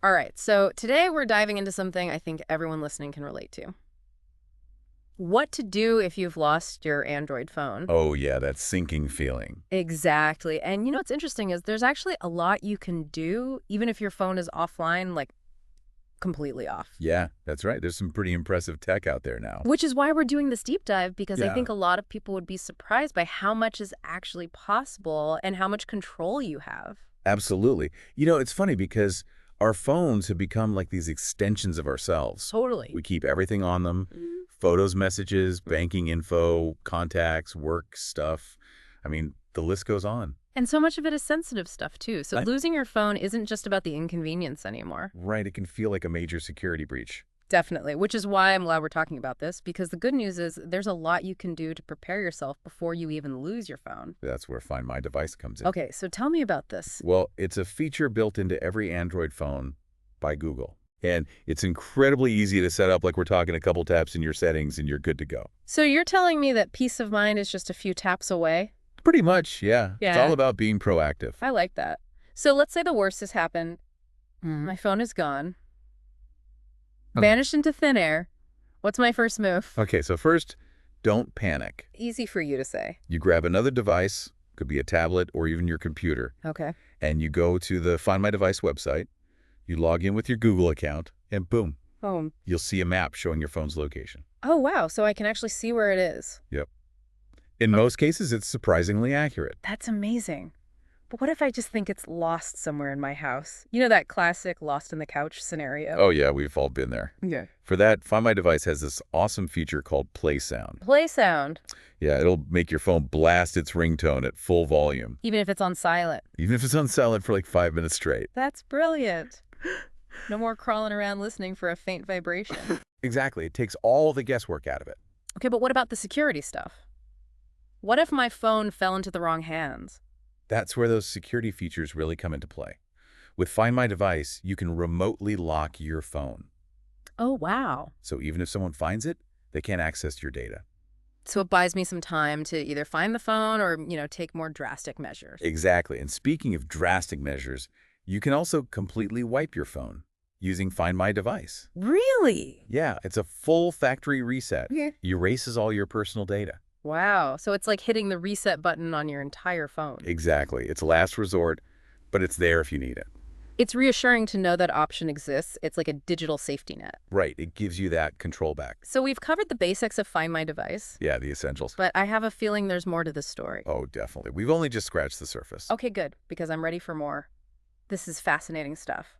All right, so today we're diving into something I think everyone listening can relate to. What to do if you've lost your Android phone. Oh, yeah, that sinking feeling. Exactly. And you know what's interesting is there's actually a lot you can do even if your phone is offline, like completely off. Yeah, that's right. There's some pretty impressive tech out there now. Which is why we're doing this deep dive, because I Yeah, think a lot of people would be surprised by how much is actually possible and how much control you have. absolutely. It's funny because our phones have become like these extensions of ourselves. Totally. We keep everything on them, Mhm. photos, messages, banking info, contacts, work stuff. I mean, the list goes on. And so much of it is sensitive stuff, too. So I, losing your phone isn't just about the inconvenience anymore. right, it can feel like a major security breach. Definitely, which is why I'm glad we're talking about this, because the good news is there's a lot you can do to prepare yourself before you even lose your phone. That's where Find My Device comes in. Okay, so tell me about this. Well, it's a feature built into every Android phone by Google. And it's incredibly easy to set up, like we're talking a couple taps in your settings and you're good to go. So you're telling me that peace of mind is just a few taps away? Pretty much, yeah. It's all Yeah, about being proactive. I like that. So let's say the worst has happened. My phone is gone, Oh. vanished into thin air. What's my first move? Okay, so first, don't panic. Easy for you to say. You grab another device, could be a tablet or even your computer, Okay. and you go to the Find My Device website, you log in with your Google account, and boom, Home. you'll see a map showing your phone's location. Oh, wow. So I can actually see where it is. Yep. In most cases, it's surprisingly accurate. That's amazing. But what if I just think it's lost somewhere in my house? You know that classic lost in the couch scenario? Oh yeah, we've all been there. Yeah. For that, Find My Device has this awesome feature called Play Sound. Play sound, Yeah, it'll make your phone blast its ringtone at full volume, even if it's on silent. even if it's on silent for like 5 minutes straight. That's brilliant. No more crawling around listening for a faint vibration. Exactly. It takes all the guesswork out of it. Okay, but what about the security stuff? What if my phone fell into the wrong hands? That's where those security features really come into play. With Find My Device, you can remotely lock your phone. Oh, wow. So even if someone finds it, they can't access your data. So it buys me some time to either find the phone or, take more drastic measures. Exactly. And speaking of drastic measures, you can also completely wipe your phone using Find My Device. Really? Yeah, it's a full factory reset. Yeah. Erases all your personal data. Wow. So it's like hitting the reset button on your entire phone. Exactly. It's a last resort, but it's there if you need it. It's reassuring to know that option exists. It's like a digital safety net. Right. It gives you that control back. So we've covered the basics of Find My Device, Yeah, the essentials. but I have a feeling there's more to this story. Oh, definitely. We've only just scratched the surface. Okay, good, because I'm ready for more. This is fascinating stuff.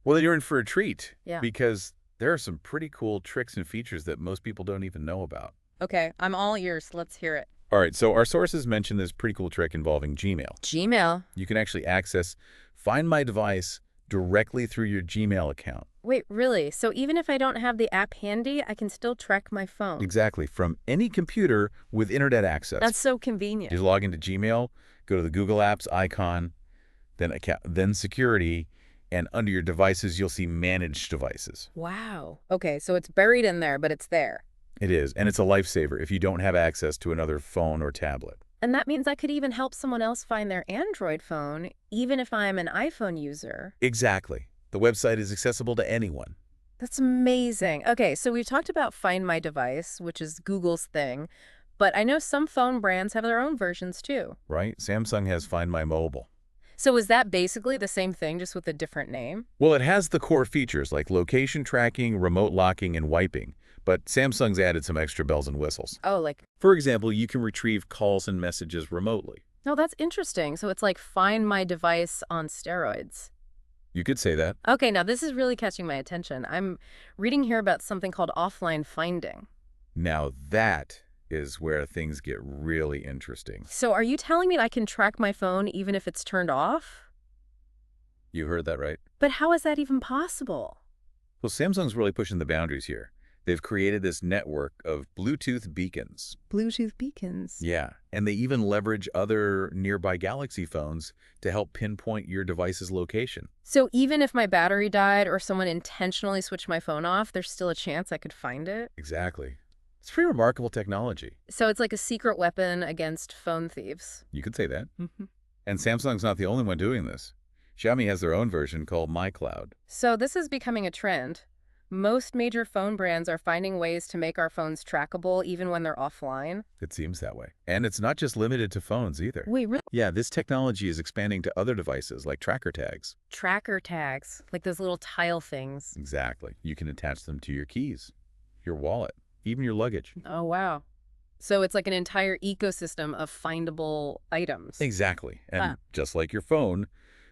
Well, then you're in for a treat. Yeah. Because there are some pretty cool tricks and features that most people don't even know about. Okay, I'm all ears. Let's hear it. All right, so our sources mentioned this pretty cool trick involving Gmail. Gmail. You can actually access Find My Device directly through your Gmail account. Wait, really? So even if I don't have the app handy, I can still track my phone? Exactly, from any computer with internet access. That's so convenient. You log into Gmail, go to the Google Apps icon, then Security, and under your devices, you'll see Managed Devices. Wow. Okay, so it's buried in there, but it's there. It is, and it's a lifesaver if you don't have access to another phone or tablet. And that means I could even help someone else find their Android phone, even if I'm an iPhone user. Exactly. The website is accessible to anyone. That's amazing. Okay, so we've talked about Find My Device, which is Google's thing, but I know some phone brands have their own versions too. Right? Samsung has Find My Mobile. So is that basically the same thing, just with a different name? Well, it has the core features like location tracking, remote locking, and wiping, but Samsung's added some extra bells and whistles. Oh, like, For example, you can retrieve calls and messages remotely. no, that's interesting. So it's like Find My Device on steroids. You could say that. Okay, now this is really catching my attention. I'm reading here about something called offline finding. Now that is where things get really interesting. So are you telling me I can track my phone even if it's turned off? You heard that right. But how is that even possible? Well, Samsung's really pushing the boundaries here. They've created this network of Bluetooth beacons. Bluetooth beacons. Yeah, and they even leverage other nearby Galaxy phones to help pinpoint your device's location. So even if my battery died or someone intentionally switched my phone off, there's still a chance I could find it? Exactly. It's pretty remarkable technology. So it's like a secret weapon against phone thieves. You could say that. Mhm. And Samsung's not the only one doing this. Xiaomi has their own version called MyCloud. So this is becoming a trend. Most major phone brands are finding ways to make our phones trackable even when they're offline. It seems that way. And it's not just limited to phones either. Wait, really? Yeah, this technology is expanding to other devices like tracker tags. Tracker tags, like those little tile things. Exactly. You can attach them to your keys, your wallet, even your luggage. Oh, wow. So it's like an entire ecosystem of findable items. Exactly. Huh. And just like your phone,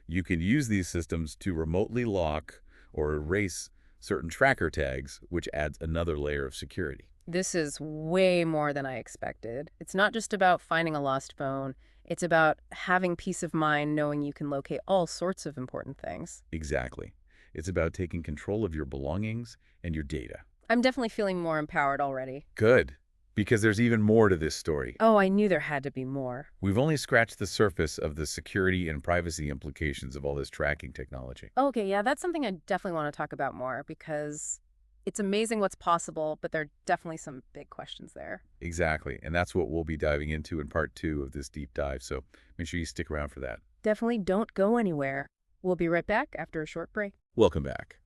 you can use these systems to remotely lock or erase certain tracker tags, which adds another layer of security. This is way more than I expected. It's not just about finding a lost phone. It's about having peace of mind knowing you can locate all sorts of important things. Exactly. It's about taking control of your belongings and your data. I'm definitely feeling more empowered already. Good, because there's even more to this story. Oh, I knew there had to be more. We've only scratched the surface of the security and privacy implications of all this tracking technology. Okay, yeah, that's something I definitely want to talk about more because it's amazing what's possible, but there are definitely some big questions there. Exactly, and that's what we'll be diving into in part 2 of this deep dive, so make sure you stick around for that. Definitely don't go anywhere. We'll be right back after a short break. Welcome back.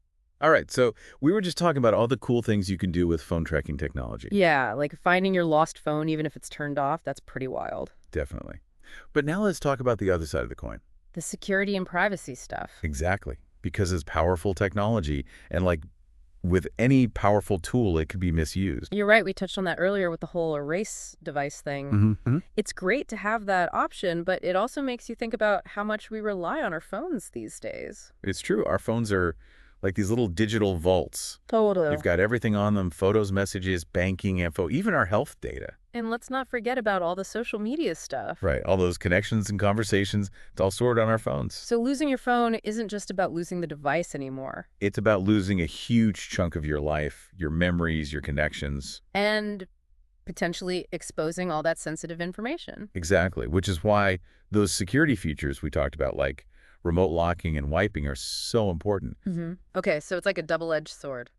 All right, so we were just talking about all the cool things you can do with phone tracking technology. Yeah, like finding your lost phone even if it's turned off, that's pretty wild. Definitely. But now let's talk about the other side of the coin. The security and privacy stuff. Exactly, because it's powerful technology, and like with any powerful tool, it could be misused. You're right, we touched on that earlier with the whole erase device thing. It's great to have that option, but it also makes you think about how much we rely on our phones these days. It's true. Our phones are like these little digital vaults. Totally. We've got everything on them, photos, messages, banking info, even our health data. And let's not forget about all the social media stuff. Right, all those connections and conversations, it's all stored on our phones. So losing your phone isn't just about losing the device anymore. It's about losing a huge chunk of your life, your memories, your connections. And potentially exposing all that sensitive information. Exactly, which is why those security features we talked about, like remote locking and wiping, are so important. Okay, so it's like a double-edged sword.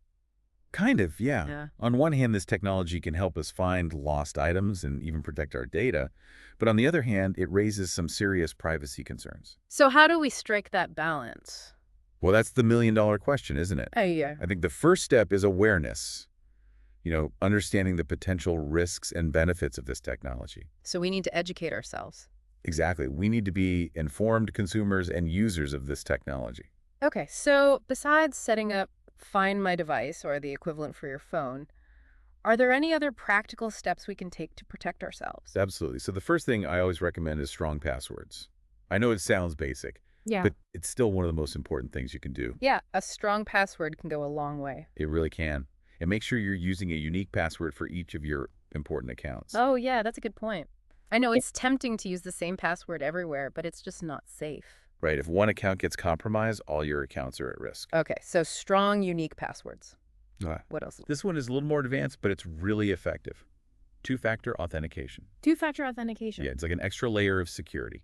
Kind of, yeah. Yeah. On one hand, this technology can help us find lost items and even protect our data. But on the other hand, it raises some serious privacy concerns. So how do we strike that balance? Well, that's the million-dollar question, isn't it? Yeah. I think the first step is awareness. Understanding the potential risks and benefits of this technology. So we need to educate ourselves. Exactly. We need to be informed consumers and users of this technology. Okay, so besides setting up Find My Device, or the equivalent for your phone, are there any other practical steps we can take to protect ourselves? Absolutely. So the first thing I always recommend is strong passwords. I know it sounds basic, Yeah. but it's still one of the most important things you can do. Yeah, a strong password can go a long way. It really can. And make sure you're using a unique password for each of your important accounts. Oh, yeah, that's a good point. I know it's tempting to use the same password everywhere, but it's just not safe. Right. If one account gets compromised, all your accounts are at risk. Okay, so strong, unique passwords. Ah. What else? This one is a little more advanced, but it's really effective. Two-factor authentication. Two-factor authentication. Yeah, it's like an extra layer of security.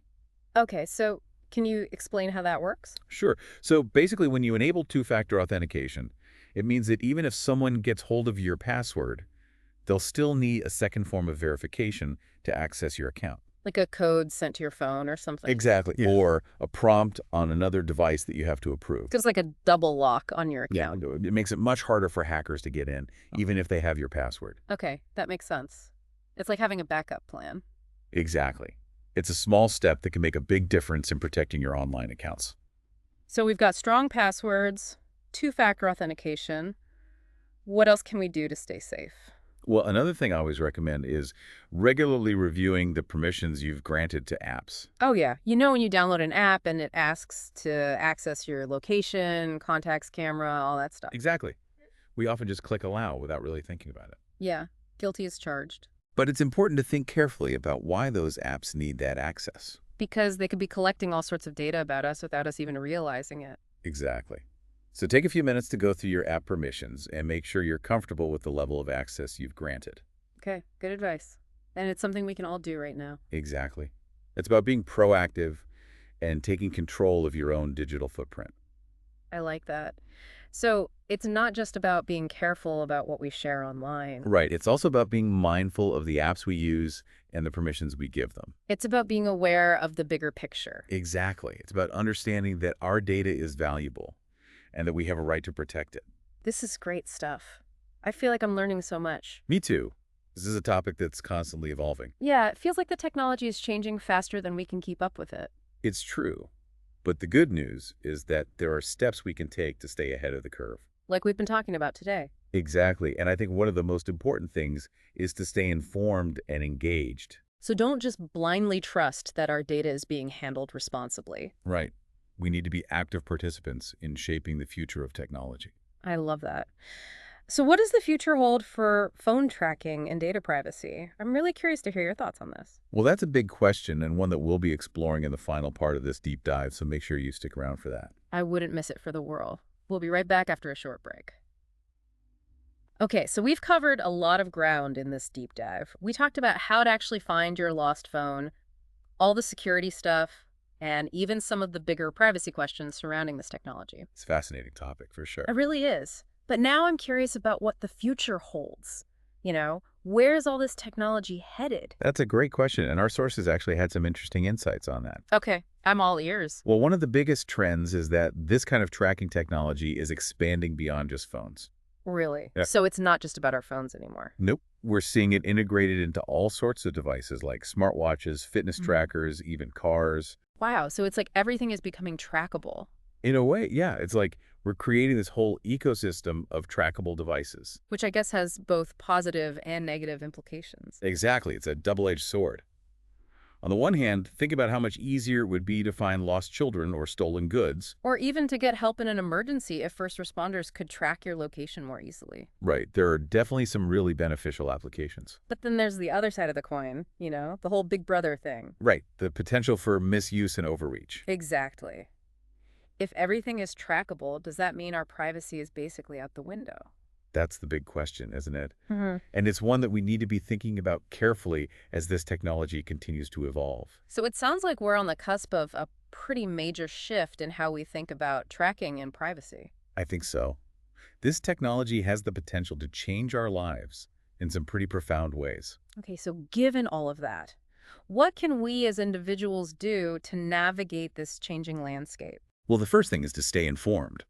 Okay, so can you explain how that works? Sure. So basically, when you enable two-factor authentication, it means that even if someone gets hold of your password, they'll still need a second form of verification to access your account. Like a code sent to your phone or something? Exactly. Yeah. Or a prompt on another device that you have to approve. Just like a double lock on your Yeah, account. it makes it much harder for hackers to get in, even if they have your password. Okay, that makes sense. It's like having a backup plan. Exactly. It's a small step that can make a big difference in protecting your online accounts. So we've got strong passwords, two-factor authentication. What else can we do to stay safe? Well, another thing I always recommend is regularly reviewing the permissions you've granted to apps. Oh, yeah. You know when you download an app and it asks to access your location, contacts, camera, all that stuff. Exactly. We often just click allow without really thinking about it. Yeah, guilty as charged. But it's important to think carefully about why those apps need that access. Because they could be collecting all sorts of data about us without us even realizing it. Exactly. So take a few minutes to go through your app permissions and make sure you're comfortable with the level of access you've granted. Okay, good advice. And it's something we can all do right now. Exactly. It's about being proactive and taking control of your own digital footprint. I like that. So it's not just about being careful about what we share online. Right. It's also about being mindful of the apps we use and the permissions we give them. It's about being aware of the bigger picture. Exactly. It's about understanding that our data is valuable and that we have a right to protect it. This is great stuff. I feel like I'm learning so much. Me too. This is a topic that's constantly evolving. Yeah, it feels like the technology is changing faster than we can keep up with it. It's true. But the good news is that there are steps we can take to stay ahead of the curve. Like we've been talking about today. Exactly. And I think one of the most important things is to stay informed and engaged. So don't just blindly trust that our data is being handled responsibly. Right. We need to be active participants in shaping the future of technology. I love that. So what does the future hold for phone tracking and data privacy? I'm really curious to hear your thoughts on this. Well, that's a big question and one that we'll be exploring in the final part of this deep dive, so make sure you stick around for that. I wouldn't miss it for the world. We'll be right back after a short break. Okay, so we've covered a lot of ground in this deep dive. We talked about how to actually find your lost phone, all the security stuff, and even some of the bigger privacy questions surrounding this technology. It's a fascinating topic for sure. It really is. But now I'm curious about what the future holds. Where's all this technology headed? That's a great question, and our sources actually had some interesting insights on that. Okay, I'm all ears. Well, one of the biggest trends is that this kind of tracking technology is expanding beyond just phones. Really? Yeah. So it's not just about our phones anymore. Nope. We're seeing it integrated into all sorts of devices like smartwatches, fitness trackers, even cars. Wow, so it's like everything is becoming trackable. In a way, yeah, it's like we're creating this whole ecosystem of trackable devices. Which I guess has both positive and negative implications. Exactly. It's a double-edged sword. On the one hand, think about how much easier it would be to find lost children or stolen goods. Or even to get help in an emergency if first responders could track your location more easily. Right. There are definitely some really beneficial applications. But then there's the other side of the coin, the whole Big Brother thing. Right. The potential for misuse and overreach. Exactly. If everything is trackable, does that mean our privacy is basically out the window? That's the big question, isn't it? Mm-hmm. And it's one that we need to be thinking about carefully as this technology continues to evolve. So it sounds like we're on the cusp of a pretty major shift in how we think about tracking and privacy. I think so. This technology has the potential to change our lives in some pretty profound ways. Okay, so given all of that, what can we as individuals do to navigate this changing landscape? Well, the first thing is to stay informed.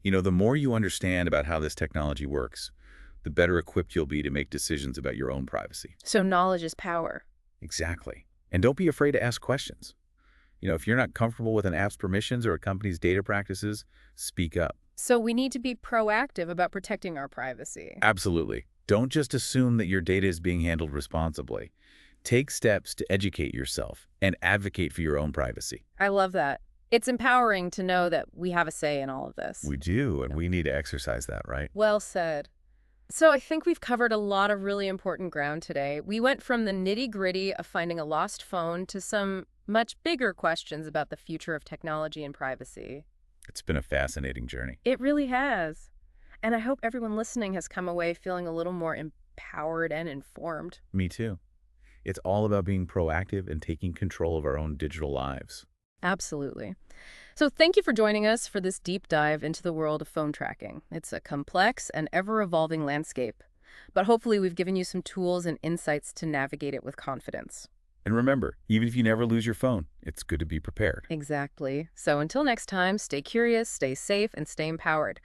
The more you understand about how this technology works, the better equipped you'll be to make decisions about your own privacy. So knowledge is power. Exactly. And don't be afraid to ask questions. If you're not comfortable with an app's permissions or a company's data practices, speak up. So we need to be proactive about protecting our privacy. Absolutely. Don't just assume that your data is being handled responsibly. Take steps to educate yourself and advocate for your own privacy. I love that. It's empowering to know that we have a say in all of this. We do, and we need to exercise that, right? Well said. So I think we've covered a lot of really important ground today. We went from the nitty-gritty of finding a lost phone to some much bigger questions about the future of technology and privacy. It's been a fascinating journey. It really has. And I hope everyone listening has come away feeling a little more empowered and informed. Me too. It's all about being proactive and taking control of our own digital lives. Absolutely. So thank you for joining us for this deep dive into the world of phone tracking. It's a complex and ever-evolving landscape, but hopefully we've given you some tools and insights to navigate it with confidence. And remember, even if you never lose your phone, it's good to be prepared. Exactly. So until next time, stay curious, stay safe, and stay empowered.